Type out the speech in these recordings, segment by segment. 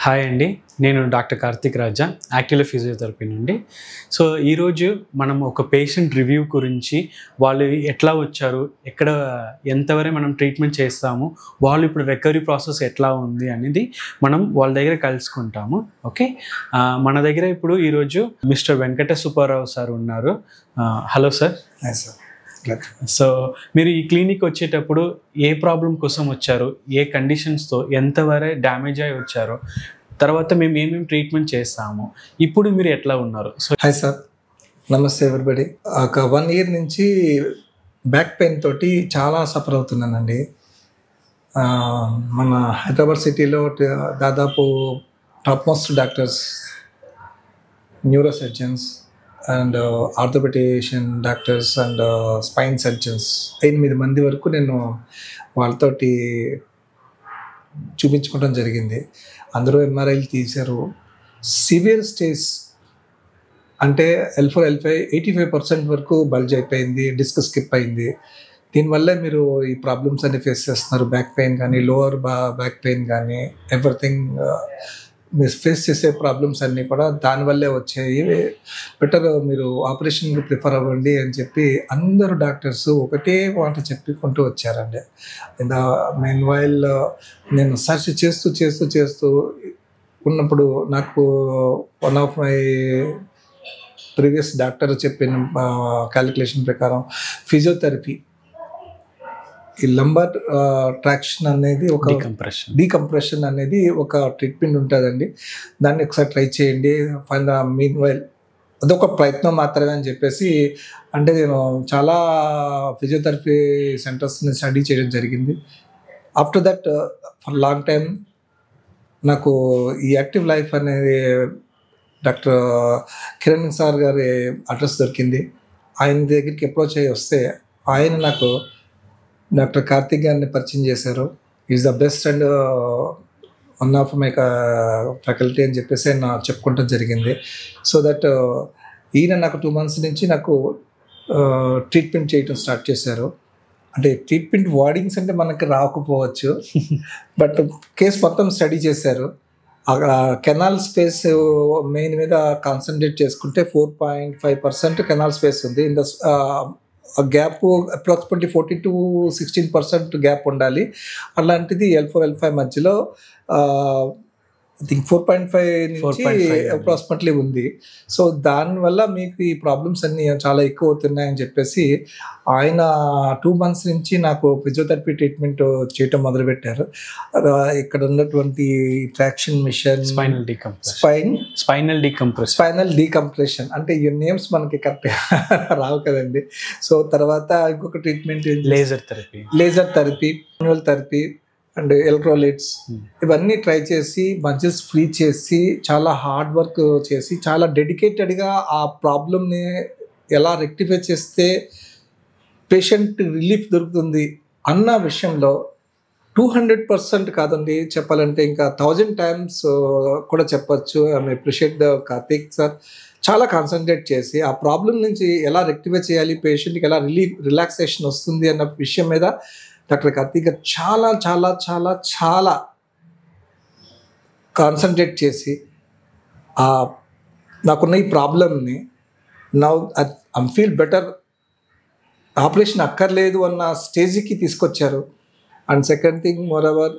Hi అండి, నేను doctor Karthik రాజా, active physiotherapy నుండి. సో ఈరోజు మనం ఒక పేషెంట్ రివ్యూ గురించి, వాళ్ళు ఎట్లా వచ్చారు, ఎంతవరకు మనం ట్రీట్మెంట్ చేస్తాము, వాళ్ళు ఇప్పుడు రికవరీ ప్రాసెస్ ఎట్లా ఉంది అనేది మనం వాళ్ళ దగ్గర కలుసుకుంటాము. ఓకే, మన దగ్గర ఇప్పుడు ఈరోజు మిస్టర్ వెంకట సుబ్బారావు సార్ ఉన్నారు. Hello sir. సార్. సో మీరు ఈ క్లినిక్ వచ్చేటప్పుడు ఏ ప్రాబ్లం కోసం వచ్చారు, ఏ కండిషన్స్తో ఎంతవరకు డ్యామేజ్ అయి వచ్చారో, తర్వాత మేము ఏమేమి ట్రీట్మెంట్ చేస్తాము, ఇప్పుడు మీరు ఎట్లా ఉన్నారు? సో హాయ్ సార్, నమస్తే ఎవ్రీబడి. ఒక 1 year నుంచి బ్యాక్ పెయిన్ తోటి చాలా సఫర్ అవుతున్నానండి. మన హైదరాబాద్ సిటీలో దాదాపు top most doctors, neuro surgeons and orthopaedician doctors and spine surgeons 8 మంది వరకు నేను వాళ్ళతోటి చూపించుకోవడం జరిగింది. అందరూ ఎంఆర్ఐలు తీశారు. సివియర్ స్టేజ్ అంటే L4 L5 85% వరకు బల్జ్ అయిపోయింది, డిస్క్ స్కిప్ అయింది. దీనివల్ల మీరు ఈ ప్రాబ్లమ్స్ అన్ని ఫేస్ చేస్తున్నారు. బ్యాక్ పెయిన్ కానీ, లోవర్ బ్యాక్ పెయిన్ కానీ, ఎవ్రీథింగ్ మీరు ఫేస్ చేసే ప్రాబ్లమ్స్ అన్నీ కూడా దానివల్లే వచ్చాయి. బెటర్ మీరు ఆపరేషన్కి ప్రిఫర్ అవ్వండి అని చెప్పి అందరూ డాక్టర్స్ ఒకటే మాట చెప్పుకుంటూ వచ్చారండి. మెయిన్ వైల్ నేను సర్చ్ చేస్తూ ఉన్నప్పుడు నాకు one of my previous doctor చెప్పిన క్యాలిక్యులేషన్ ప్రకారం ఫిజియోథెరపీ, ఈ లంబార్ ట్రాక్షన్ అనేది ఒక డీకంప్రెషన్ అనేది ఒక ట్రీట్మెంట్ ఉంటుందండి. దాన్ని ఒకసారి ట్రై చేయండి. మీన్ వైల్ అదొక ప్రయత్నం మాత్రమే అని చెప్పేసి, అంటే నేను చాలా ఫిజియోథెరపీ సెంటర్స్ని స్టడీ చేయడం జరిగింది. After that for long time నాకు ఈ యాక్టివ్ లైఫ్ అనేది డాక్టర్ కిరణ్ సార్ గారి అడ్రస్ దొరికింది. ఆయన దగ్గరికి అప్రోచ్ అయ్యి వస్తే ఆయన నాకు డాక్టర్ కార్తిక్ గారిని పరిచయం చేశారు. Is the best and one of my faculty అని చెప్పేసి ఆయన చెప్పుకోవటం జరిగింది. సో దట్ ఈయన నాకు 2 months నుంచి నాకు ట్రీట్మెంట్ చేయటం స్టార్ట్ చేశారు. అంటే ట్రీట్మెంట్ వార్డింగ్స్ అంటే మనకి రాకపోవచ్చు, బట్ కేసు మొత్తం స్టడీ చేశారు. కెనాల్ స్పేస్ మెయిన్ మీద కాన్సన్ట్రేట్ చేసుకుంటే 4.5% కెనాల్ స్పేస్ ఉంది. In the gap approximately 14 to 16% gap ఉండాలి. అలాంటిది L4 L5 మధ్యలో ఐ థింక్ 4.5 నుంచి అప్రాక్సిమేట్లీ ఉంది. సో దానివల్ల మీకు ఈ ప్రాబ్లమ్స్ అన్నీ చాలా ఎక్కువ అవుతున్నాయని చెప్పేసి ఆయన 2 months నుంచి నాకు ఫిజియోథెరపీ ట్రీట్మెంట్ చేయటం మొదలుపెట్టారు. ఇక్కడ ఉన్నటువంటి ట్రాక్షన్ మిషన్, స్పైనల్ డీకంప్రెషన్ అంటే ఈ నేమ్స్ మనకి కరెక్ట్గా రావు కదండి. సో తర్వాత ఇంకొక treatment laser therapy, manual therapy and electrolytes, ఇవన్నీ ట్రై చేసి మజిల్స్ ఫ్రీ చేసి చాలా హార్డ్ వర్క్ చేసి చాలా డెడికేటెడ్గా ఆ ప్రాబ్లమ్ని ఎలా రెక్టిఫై చేస్తే పేషెంట్ రిలీఫ్ దొరుకుతుంది అన్న విషయంలో 200% కాదండి, చెప్పాలంటే ఇంకా 1000 times కూడా చెప్పచ్చు. I appreciate the Karthik sir. చాలా కాన్సన్ట్రేట్ చేసి ఆ ప్రాబ్లం నుంచి ఎలా రెక్టిఫై చేయాలి, పేషెంట్కి ఎలా రిలాక్సేషన్ వస్తుంది అన్న విషయం మీద డాక్టర్ కార్తిక్ గారు చాలా చాలా చాలా చాలా కాన్సన్ట్రేట్ చేసి నాకున్న ఈ ప్రాబ్లమ్ని now I feel better, operation అక్కర్లేదు అన్న స్టేజ్కి తీసుకొచ్చారు. And second thing, moreover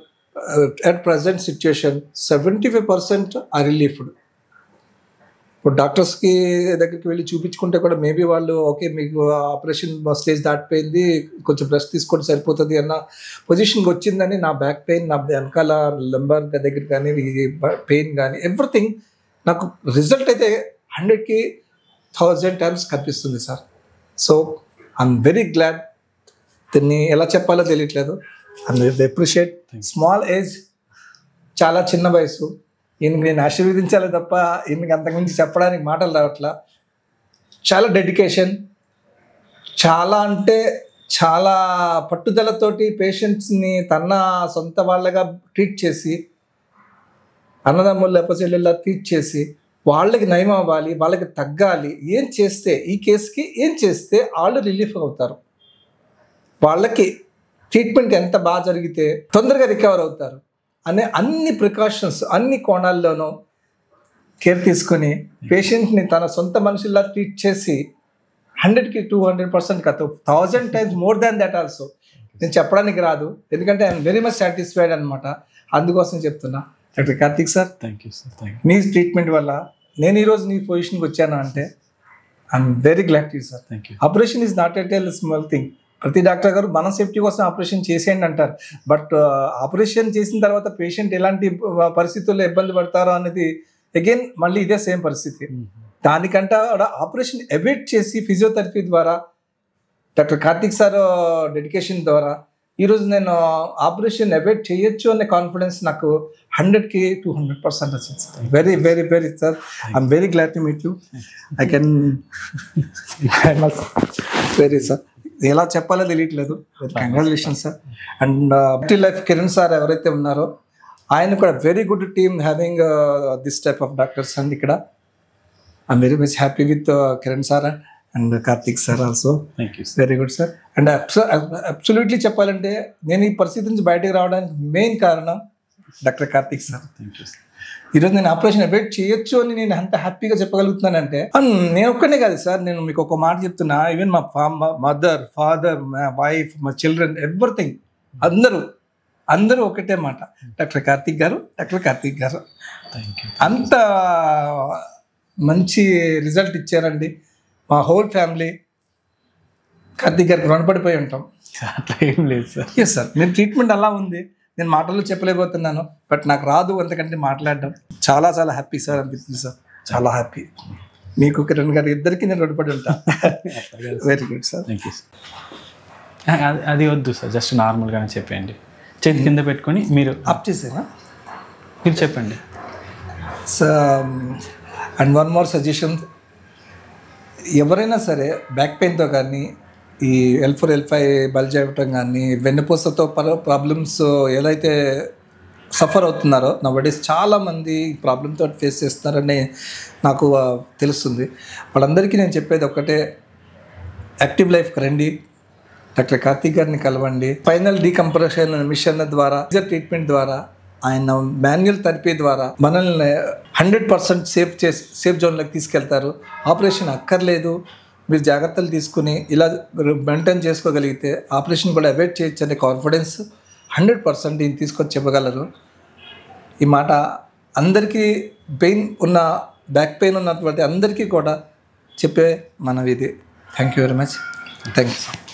at present situation 75% are relieved. ఇప్పుడు డాక్టర్స్కి దగ్గరికి వెళ్ళి చూపించుకుంటే కూడా మేబీ వాళ్ళు ఓకే మీకు ఆపరేషన్ స్టేజ్ దాటిపోయింది, కొంచెం రెస్ట్ తీసుకొని సరిపోతుంది అన్న పొజిషన్కి వచ్చిందని నా బ్యాక్ పెయిన్, నా వెనకాల లంబార్ దగ్గర కానీ, పెయిన్ కానీ ఎవ్రీథింగ్ నాకు రిజల్ట్ అయితే 100కి 1000 times కనిపిస్తుంది sir. So I'm very glad. దీన్ని ఎలా చెప్పాలో తెలియట్లేదు. ఐ అప్రిషియేట్ స్మాల్ ఏజ్, చాలా చిన్న వయసు. ఈయనకి నేను ఆశీర్వదించాలి తప్ప ఈయనకి అంతకుమించి చెప్పడానికి మాటలు రావట్లా. చాలా డెడికేషన్, చాలా అంటే చాలా పట్టుదలతోటి పేషెంట్స్ని తన సొంత వాళ్ళగా ట్రీట్ చేసి, అన్నదమ్ములు ఎప్పచెల్లెల్లా ట్రీట్ చేసి వాళ్ళకి నయం అవ్వాలి, వాళ్ళకి తగ్గాలి, ఏం చేస్తే ఈ కేసుకి ఏం చేస్తే వాళ్ళు రిలీఫ్ అవుతారు, వాళ్ళకి ట్రీట్మెంట్ ఎంత బాగా జరిగితే తొందరగా రికవర్ అవుతారు, అనే అన్ని ప్రికాషన్స్ అన్ని కోణాల్లోనూ కేర్ తీసుకొని పేషెంట్ని తన సొంత మనుషుల్లా ట్రీట్ చేసి 100కి 200% కాదు 1000 times more than that also నేను చెప్పడానికి రాదు, ఎందుకంటే ఐఎమ్ వెరీ మచ్ సాటిస్ఫైడ్ అనమాట. అందుకోసం చెప్తున్నా. Doctor Karthik sir, thank you sir. Thank me treatment వల్ల నేను ఈరోజు నీ పొజిషన్కి వచ్చాను అంటే I'm very glad to sir. You. Operation is not at L small thing. ప్రతి డాక్టర్ గారు మన సేఫ్టీ కోసం ఆపరేషన్ చేసేయండి అంటారు, బట్ ఆపరేషన్ చేసిన తర్వాత పేషెంట్ ఎలాంటి పరిస్థితుల్లో ఇబ్బంది పడతారో అనేది అగైన్ మళ్ళీ ఇదే సేమ్ పరిస్థితి. దానికంటే ఆపరేషన్ అవాయిడ్ చేసి ఫిజియోథెరపీ ద్వారా డాక్టర్ కార్తిక్ సార్ డెడికేషన్ ద్వారా ఈరోజు నేను ఆపరేషన్ అవాయిడ్ చేయొచ్చు అనే కాన్ఫిడెన్స్ నాకు 100కి 200% వచ్చింది sir. Very very very sir, I'm very glad to meet you. I can very sir, ఎలా చెప్పాలో తెలియట్లేదు. Congratulation sir. And life Kiran sir ఎవరైతే ఉన్నారో ఆయన కూడా very good team having this type of doctors. And ఇక్కడ I'm very much happy with Kiran sir and Karthik sir also. Very good sir. And absolutely చెప్పాలంటే నేను ఈ పరిస్థితి నుంచి బయటకు రావడానికి మెయిన్ కారణం డాక్టర్ కార్తిక్ సార్. ఈరోజు నేను ఆపరేషన్ అవాయిడ్ చేయొచ్చు అని నేను అంత హ్యాపీగా చెప్పగలుగుతున్నానంటే నేను ఒక్కనే కాదు సార్, నేను మీకు ఒక మాట చెప్తున్నా, ఈవెన్ మా మదర్, ఫాదర్, మా వైఫ్, మా చిల్డ్రన్, ఎవ్రీథింగ్ అందరూ ఒకటే మాట, డాక్టర్ కార్తిక్ గారు, డాక్టర్ కార్తిక్ గారు. అంత మంచి రిజల్ట్ ఇచ్చారండి. మా హోల్ ఫ్యామిలీ కార్తిక్ గారికి రుణపడిపోయి ఉంటాం. అట్లా ఏం లేదు సార్. ఎస్ సార్, నేను ట్రీట్మెంట్ అలా ఉంది, నేను మాటల్లో చెప్పలేకపోతున్నాను, బట్ నాకు రాదు అంతకంటే మాట్లాడడం. చాలా చాలా హ్యాపీ సార్ అనిపిస్తుంది సార్, చాలా హ్యాపీ. మీకు కిరణ్ గారు ఇద్దరికి నేను రుణపడి ఉంటా. Very good sir. Thank you sir. అది వద్దు సార్, జస్ట్ నార్మల్గానే చెప్పండి. చేతి కింద పెట్టుకొని మీరు అప్ చేసేనా మీరు చెప్పండి sir. And one more suggestion, ఎవరైనా సరే బ్యాక్ పెయిన్తో కానీ ఈ L4 L5 బల్జ్ అవ్వటం కానీ వెన్నుపూసతో ప్రాబ్లమ్స్ ఏదైతే సఫర్ అవుతున్నారో నవడేస్ చాలామంది ప్రాబ్లంతో ఫేస్ చేస్తున్నారని నాకు తెలుస్తుంది. వాళ్ళందరికీ నేను చెప్పేది ఒక్కటే, యాక్టివ్ లైఫ్కి రండి, డాక్టర్ కార్తిక్ గారిని కలవండి. ఫైనల్ డీకంప్రెషన్ మిషన్ ద్వారా, ట్రీట్మెంట్ ద్వారా, ఆయన మాన్యువల్ థెరపీ ద్వారా మనల్ని 100% సేఫ్ జోన్లోకి తీసుకెళ్తారు. ఆపరేషన్ అక్కర్లేదు, మీరు జాగ్రత్తలు తీసుకుని ఇలా మెయింటైన్ చేసుకోగలిగితే ఆపరేషన్ కూడా అవాయిడ్ చేయొచ్చు అనే కాన్ఫిడెన్స్ 100% ఈయన తీసుకొచ్చి చెప్పగలరు. ఈ మాట అందరికీ బ్యాక్ పెయిన్ ఉన్నటువంటి అందరికీ కూడా చెప్పే మనవి ఇది. Thank you very much. Thank you.